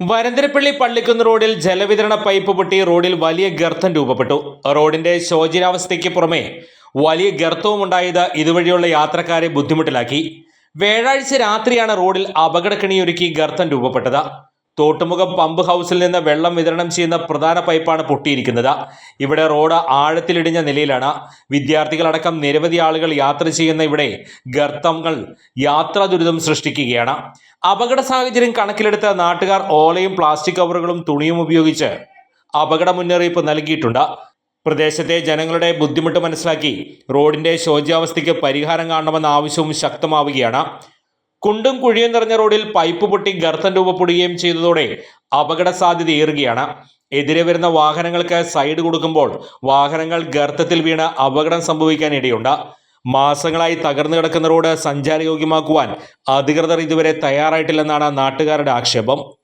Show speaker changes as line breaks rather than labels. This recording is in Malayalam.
വരന്തരപ്പള്ളി പള്ളിക്കുന്ന് റോഡിൽ ജലവിതരണ പൈപ്പ് പൊട്ടി റോഡിൽ വലിയ ഗർത്തം രൂപപ്പെട്ടു. റോഡിന്റെ ശോചനീയാവസ്ഥയ്ക്ക് പുറമെ വലിയ ഗർത്തവും ഉണ്ടായത് ഇതുവഴിയുള്ള യാത്രക്കാരെ ബുദ്ധിമുട്ടിലാക്കി. വ്യാഴാഴ്ച രാത്രിയാണ് റോഡിൽ അപകടക്കെണിയൊരുക്കി ഗർത്തം രൂപപ്പെട്ടത്. തോട്ടുമുഖം പമ്പ് ഹൗസിൽ നിന്ന് വെള്ളം വിതരണം ചെയ്യുന്ന പ്രധാന പൈപ്പാണ് പൊട്ടിയിരിക്കുന്നത്. ഇവിടെ റോഡ് ആഴത്തിലിടിഞ്ഞ നിലയിലാണ്. വിദ്യാർത്ഥികളടക്കം നിരവധി ആളുകൾ യാത്ര ചെയ്യുന്ന ഇവിടെ ഗർത്തങ്ങൾ യാത്രാ ദുരിതം സൃഷ്ടിക്കുകയാണ്. അപകട സാഹചര്യം കണക്കിലെടുത്ത് നാട്ടുകാർ ഓലയും പ്ലാസ്റ്റിക് കവറുകളും തുണിയും ഉപയോഗിച്ച് അപകട മുന്നറിയിപ്പ് നൽകിയിട്ടുണ്ട്. പ്രദേശത്തെ ജനങ്ങളുടെ ബുദ്ധിമുട്ട് മനസ്സിലാക്കി റോഡിന്റെ ശോച്യാവസ്ഥയ്ക്ക് പരിഹാരം കാണണമെന്ന ആവശ്യവും ശക്തമാവുകയാണ്. കുണ്ടും കുഴിയും നിറഞ്ഞ റോഡിൽ പൈപ്പ് പൊട്ടി ഗർത്തം രൂപപ്പെടുകയും ചെയ്തതോടെ അപകട സാധ്യത ഏറുകയാണ്. എതിരെ വരുന്ന വാഹനങ്ങൾക്ക് സൈഡ് കൊടുക്കുമ്പോൾ വാഹനങ്ങൾ ഗർത്തത്തിൽ വീണ് അപകടം സംഭവിക്കാൻ ഇടയുണ്ട്. മാസങ്ങളായി തകർന്നു കിടക്കുന്ന റോഡ് സഞ്ചാരയോഗ്യമാക്കുവാൻ അധികൃതർ ഇതുവരെ തയ്യാറായിട്ടില്ലെന്നാണ് നാട്ടുകാരുടെ ആക്ഷേപം.